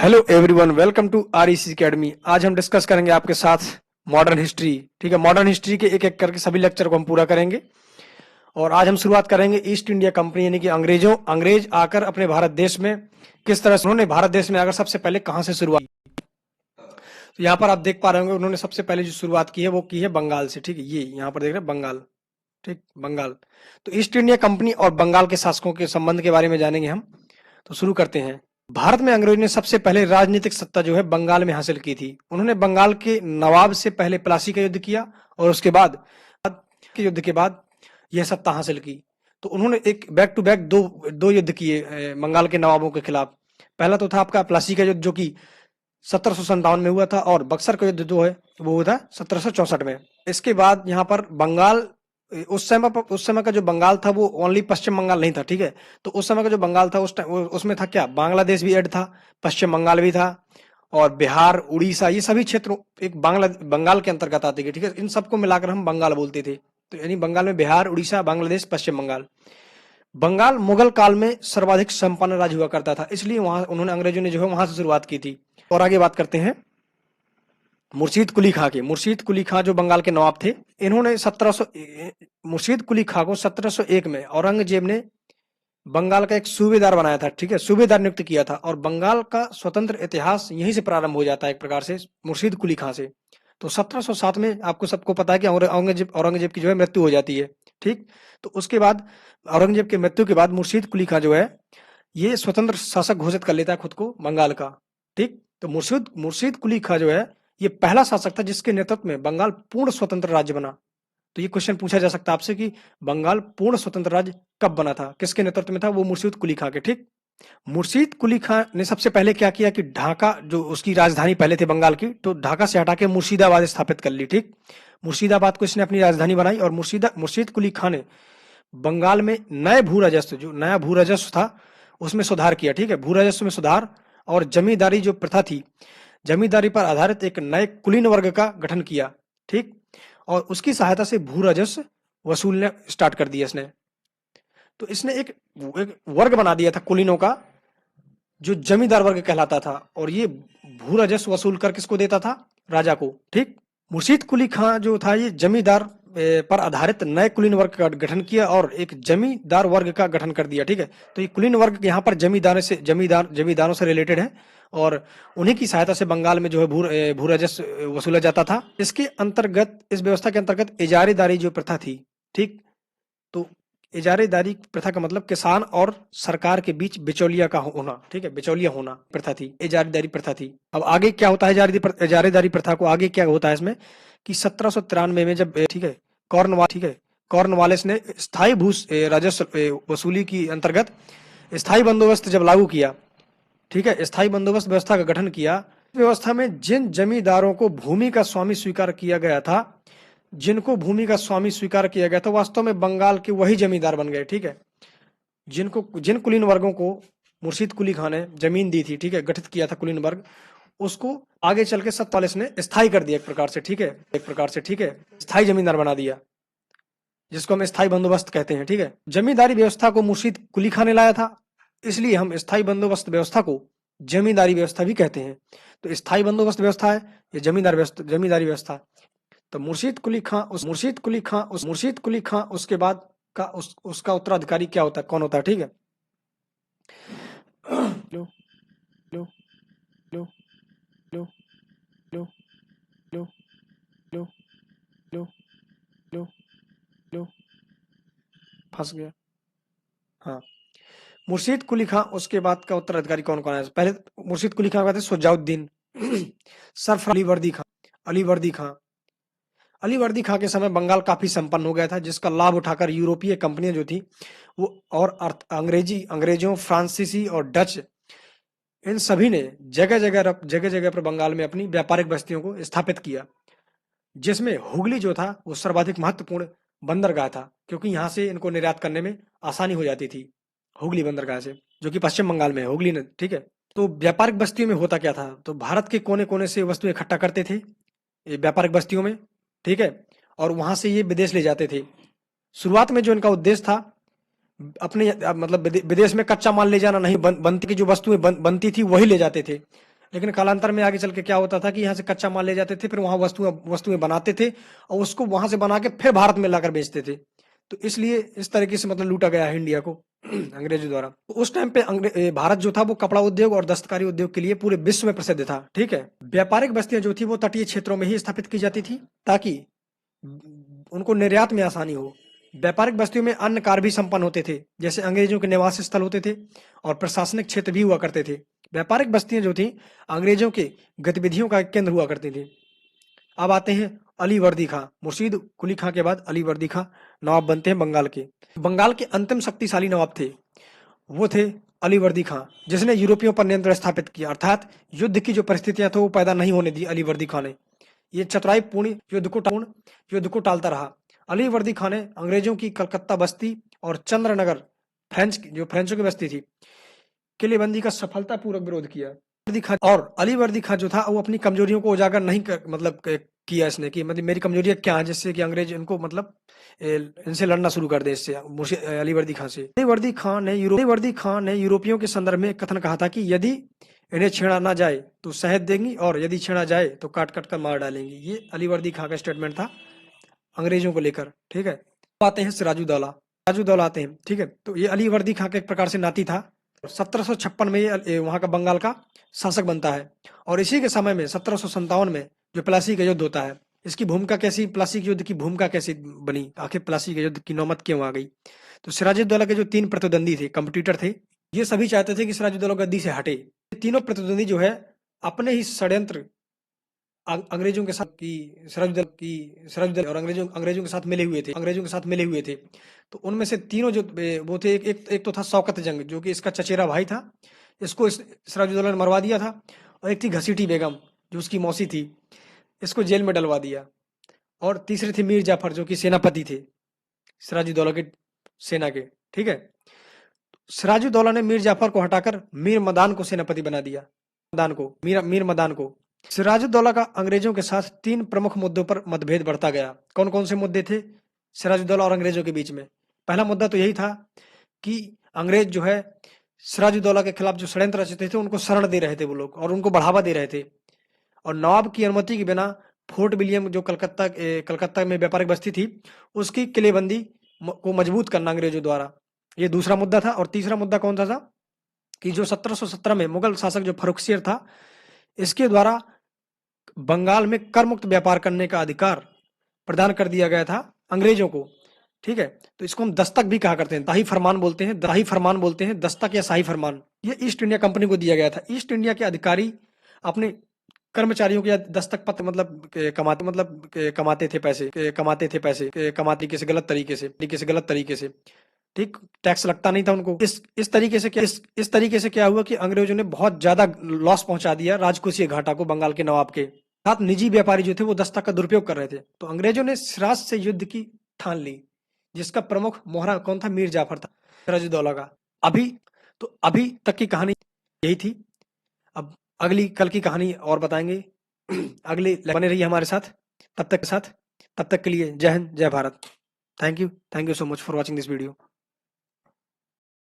Hello everyone, welcome to REC academy. आज हम discuss करेंगे आपके साथ मॉडर्न हिस्ट्री। ठीक है, मॉडर्न हिस्ट्री के एक एक करके सभी लेक्चर को हम पूरा करेंगे। और आज हम शुरुआत करेंगे ईस्ट इंडिया कंपनी यानी कि अंग्रेज आकर अपने भारत देश में किस तरह से उन्होंने भारत देश में आकर सबसे पहले कहां से शुरुआत की। तो यहाँ पर आप देख पा रहे होंगे उन्होंने सबसे पहले जो शुरुआत की है वो की है बंगाल से। ठीक है, ये यहाँ पर देख रहे हैं बंगाल। ठीक, बंगाल। तो ईस्ट इंडिया कंपनी और बंगाल के शासकों के संबंध के बारे में जानेंगे हम। तो शुरू करते हैं। भारत में अंग्रेजों ने सबसे पहले राजनीतिक सत्ता जो है बंगाल में हासिल की थी। उन्होंने बंगाल के नवाब से पहले प्लासी का युद्ध किया और उसके बाद के युद्ध के बाद यह सत्ता हासिल की। तो उन्होंने एक बैक टू बैक दो युद्ध किए बंगाल के नवाबों के खिलाफ। पहला तो था आपका प्लासी का युद्ध जो कि 1757 में हुआ था, और बक्सर का युद्ध जो है वो हुआ था 1764 में। इसके बाद यहाँ पर बंगाल उस समय का जो बंगाल था वो ओनली पश्चिम बंगाल नहीं था। ठीक है, तो उस समय का जो बंगाल था उस टाइम उसमें था क्या, बांग्लादेश भी ऐड था, पश्चिम बंगाल भी था, और बिहार, उड़ीसा, ये सभी क्षेत्र एक बंगाल के अंतर्गत आते थे। ठीक है, इन सबको मिलाकर हम बंगाल बोलते थे। तो यानी बंगाल में बिहार, उड़ीसा, बांग्लादेश, पश्चिम बंगाल। बंगाल मुगल काल में सर्वाधिक संपन्न राज्य हुआ करता था, इसलिए वहां उन्होंने अंग्रेजों ने जो है वहां से शुरुआत की थी। और आगे बात करते हैं मुर्शीद कुली खां के। मुर्शीद कुली खां जो बंगाल के नवाब थे, इन्होंने मुर्शीद कुली खां को 1701 में औरंगजेब ने बंगाल का एक सूबेदार बनाया था। ठीक है, सूबेदार नियुक्त किया था, और बंगाल का स्वतंत्र इतिहास यहीं से प्रारंभ हो जाता है एक प्रकार से मुर्शीद कुली खां से। तो 1707 में आपको सबको पता है कि औरंगजेब की जो है मृत्यु हो जाती है। ठीक, तो उसके बाद औरंगजेब की मृत्यु के बाद मुर्शीद कुली खां जो है ये स्वतंत्र शासक घोषित कर लेता है खुद को बंगाल का। ठीक, तो मुर्शीद कुली खां जो है ये पहला शासक था जिसके नेतृत्व में बंगाल पूर्ण स्वतंत्र राज्य बना। तो ये क्वेश्चन पूछा जा सकता है आपसे कि बंगाल पूर्ण स्वतंत्र राज्य कब बना था, किसके नेतृत्व में था, वो मुर्शीद कुली खां के। ठीक, मुर्शीद कुली खां ने सबसे पहले क्या किया कि ढाका, जो उसकी राजधानी पहले थी बंगाल की, तो ढाका से हटा के मुर्शिदाबाद स्थापित कर ली। ठीक, मुर्शिदाबाद को इसने अपनी राजधानी बनाई, और मुर्शीद कुली खां ने बंगाल में नया भू राजस्व था उसमें सुधार किया। ठीक है, भू राजस्व में सुधार, और जमींदारी जो प्रथा थी, जमींदारी पर आधारित एक नए कुलीन वर्ग का गठन किया। ठीक, और उसकी सहायता से भू राजस्व वसूलने स्टार्ट कर दिया इसने। तो इसने एक वर्ग बना दिया था कुलीनों का जो जमींदार वर्ग कहलाता था, और ये भू राजस्व वसूल कर किसको देता था, राजा को। ठीक, मुर्शीद कुली खां जो था ये जमींदार पर आधारित नए कुलीन वर्ग का गठन किया और एक जमींदार वर्ग का गठन कर दिया। ठीक है, तो ये कुलीन वर्ग यहाँ पर जमींदारों से रिलेटेड है, और उन्हीं की सहायता से बंगाल में जो है भू राजस्व वसूला जाता था। इसके अंतर्गत, इस व्यवस्था के अंतर्गत इजारेदारी जो प्रथा थी। ठीक, तो इजारेदारी प्रथा का मतलब किसान और सरकार के बीच बिचौलिया का होना। ठीक है, बिचौलिया होना प्रथा थी, इजारेदारी प्रथा थी। अब आगे क्या होता है इजारेदारी प्रथा को, आगे क्या होता है इसमें कि 1793 में जब ठीक है कॉर्नवालिस ने स्थायी भू राजस्व वसूली की अंतर्गत स्थायी बंदोबस्त जब लागू किया। ठीक है, स्थायी बंदोबस्त व्यवस्था का गठन किया। व्यवस्था में जिन जमींदारों को भूमि का स्वामी स्वीकार किया गया था, वास्तव में बंगाल के वही जमींदार बन गए। ठीक है, जिन कुलीन वर्गों को मुर्शीद कुली खां ने जमीन दी थी, ठीक है, गठित किया था कुलीन वर्ग, उसको आगे चल के 47 ने स्थायी कर दिया एक प्रकार से। ठीक है, स्थायी जमींदार बना दिया, जिसको हम स्थायी बंदोबस्त कहते हैं। ठीक है, जमींदारी व्यवस्था को मुर्शीद कुली खां ने लाया था, इसलिए हम स्थायी बंदोबस्त व्यवस्था को जमींदारी व्यवस्था भी कहते हैं। तो स्थायी बंदोबस्त व्यवस्था है ये जमींदारी व्यवस्था। तो मुर्शीद कुली खां उसके बाद का उसका उत्तराधिकारी क्या होता है, कौन होता है। ठीक है, लो लो लो लो लो लो लो लो लो लो फंस गया। हाँ, मुर्शीद कुली खां उसके बाद का उत्तराधिकारी कौन कौन है। पहले मुर्शीद कुली खां कहते हैं सुजाउद्दीन, सरफराज अलीवर्दी खां। अलीवर्दी खां के समय बंगाल काफी संपन्न हो गया था, जिसका लाभ उठाकर यूरोपीय कंपनियां जो थी वो और अंग्रेजों, फ्रांसीसी और डच, इन सभी ने जगह जगह पर बंगाल में अपनी व्यापारिक बस्तियों को स्थापित किया, जिसमें हुगली जो था वो सर्वाधिक महत्वपूर्ण बंदरगाह था, क्योंकि यहाँ से इनको निर्यात करने में आसानी हो जाती थी, हुगली बंदरगाह से, जो कि पश्चिम बंगाल में है, हुगली ने। ठीक है, तो व्यापारिक बस्तियों में होता क्या था, तो भारत के कोने कोने से वस्तु इकट्ठा करते थे व्यापारिक बस्तियों में। ठीक है, और वहां से ये विदेश ले जाते थे। शुरुआत में जो इनका उद्देश्य था अपने मतलब विदेश में कच्चा माल ले जाना नहीं, बनती की जो वस्तुएं बनती थी वही ले जाते थे। लेकिन कालांतर में आगे चल के क्या होता था कि यहाँ से कच्चा माल ले जाते थे, फिर वहां वस्तुएं बनाते थे और उसको वहां से बना के फिर भारत में लाकर बेचते थे। तो इसलिए इस तरीके से मतलब लूटा गया है इंडिया को अंग्रेजों द्वारा। तो उस टाइम पे भारत जो था वो कपड़ा उद्योग और दस्तकारी उद्योग के लिए पूरे विश्व में प्रसिद्ध था। ठीक है, व्यापारिक बस्तियां जो थी वो तटीय क्षेत्रों में ही स्थापित की जाती थी ताकि उनको निर्यात में आसानी हो। व्यापारिक बस्तियों में अन्य कार्य भी संपन्न होते थे, जैसे अंग्रेजों के निवास स्थल होते थे और प्रशासनिक क्षेत्र भी हुआ करते थे। व्यापारिक बस्तियां जो थी अंग्रेजों के गतिविधियों का एक केंद्र हुआ करती थी। अब आते हैं अली वर्दी खां। मुर्शीद कुली खां के बाद अली वर्दी खां नवाब बनते हैं बंगाल के। बंगाल के अंतिम शक्तिशाली नवाब थे, वो थे अली वर्दी खां, जिसने यूरोपियों पर नियंत्रण स्थापित किया, अर्थात युद्ध की जो परिस्थितियां थी वो पैदा नहीं होने दी अली वर्दी खां ने। ये चतुराई पूर्ण युद्ध को टालता रहा। अली वर्दी खां ने अंग्रेजों की कलकत्ता बस्ती और चंद्रनगर फ्रेंचों की बस्ती थी किलेबंदी का सफलतापूर्वक विरोध किया। अली वर्दी खां जो था वो अपनी कमजोरियों को उजागर नहीं किया इसने कि मतलब मेरी कमजोरियां क्या है, जिससे कि अंग्रेज इनको मतलब इनसे लड़ना शुरू कर दे। इससे अली वर्दी खां से अली वर्दी खां ने यूरोपियों के संदर्भ में कथन कहा था कि यदि इन्हें छेड़ा ना जाए तो शहद देंगी और यदि छेड़ा जाए तो काट काट कर मार डालेंगी। ये अली वर्दी खां का स्टेटमेंट था अंग्रेजों को लेकर। ठीक है, आते हैं सिराजुद्दौला आते हैं। ठीक है, तो ये अली वर्दी खां का एक प्रकार से नाती था। 1756 में ये वहां का बंगाल का शासक बनता है और इसी के समय में 1757 में जो प्लासी का युद्ध होता है, इसकी भूमिका कैसी, प्लासी के युद्ध की भूमिका कैसी बनी, आखिर प्लासी के युद्ध की नौबत क्यों आ गई। तो सिराजुद्दौला के जो 3 प्रतिद्वंदी थे, कंपटीटर थे, ये सभी चाहते थे कि सिराजुद्दौला गद्दी से हटे। तीनों प्रतिद्वंदी जो है अपने ही षड्यंत्र अंग्रेजों के साथ सिराजुद्दौला और अंग्रेजों के साथ मिले हुए थे। तो उनमें से तीनों जो वो थे, एक तो था शौकत जंग जो कि इसका चचेरा भाई था, इसको सिराजुद्दौला ने मरवा दिया था। और एक थी घसीटी बेगम जो उसकी मौसी थी, इसको जेल में डलवा दिया। और तीसरे थे मीर जाफर जो कि सेनापति थे सिराजुद्दौला के सेना के। ठीक है, सिराजुद्दौला ने मीर जाफर को हटाकर मीर मदान को सेनापति बना दिया। मीर मदान को सिराजुद्दौला का अंग्रेजों के साथ 3 प्रमुख मुद्दों पर मतभेद बढ़ता गया। कौन कौन से मुद्दे थे सिराजुद्दौला और अंग्रेजों के बीच में? पहला मुद्दा तो यही था कि अंग्रेज जो है सिराजुद्दौला के खिलाफ जो षड्यंत्र रचते थे उनको शरण दे रहे थे वो लोग, और उनको बढ़ावा दे रहे थे। और नवाब की अनुमति के बिना फोर्ट विलियम जो कलकत्ता में व्यापारिक बस्ती थी उसकी किलेबंदी को मजबूत करना अंग्रेजों द्वारा, ये दूसरा मुद्दा था। और तीसरा मुद्दा कौन सा था कि जो 1717 में मुगल शासक जो फर्रुखसियर था, इसके द्वारा बंगाल में कर मुक्त व्यापार करने का अधिकार प्रदान कर दिया गया था अंग्रेजों को। ठीक है, तो इसको हम दस्तक भी कहा करते हैं, दाही फरमान बोलते हैं, दस्तक या शाही फरमान। ये ईस्ट इंडिया कंपनी को दिया गया था। ईस्ट इंडिया के अधिकारी अपने कर्मचारियों के दस्तक पत्र कमाते थे पैसे किसी गलत तरीके से। ठीक, टैक्स लगता नहीं था उनको। इस तरीके से क्या हुआ कि अंग्रेजों ने बहुत ज्यादा लॉस पहुंचा दिया राजकोषीय घाटा को बंगाल के नवाब के साथ। निजी व्यापारी जो थे वो दस्तक का दुरुपयोग कर रहे थे, तो अंग्रेजों ने सिराज से युद्ध की ठान ली, जिसका प्रमुख मोहरा कौन था? मीर जाफर था, सिराजुद्दौला का। अभी तक की कहानी यही थी। अब कल की कहानी और बताएंगे अगले बने रहिए हमारे साथ। तब तक के लिए जय हिंद, जय Bharat. Thank you so much for watching this video.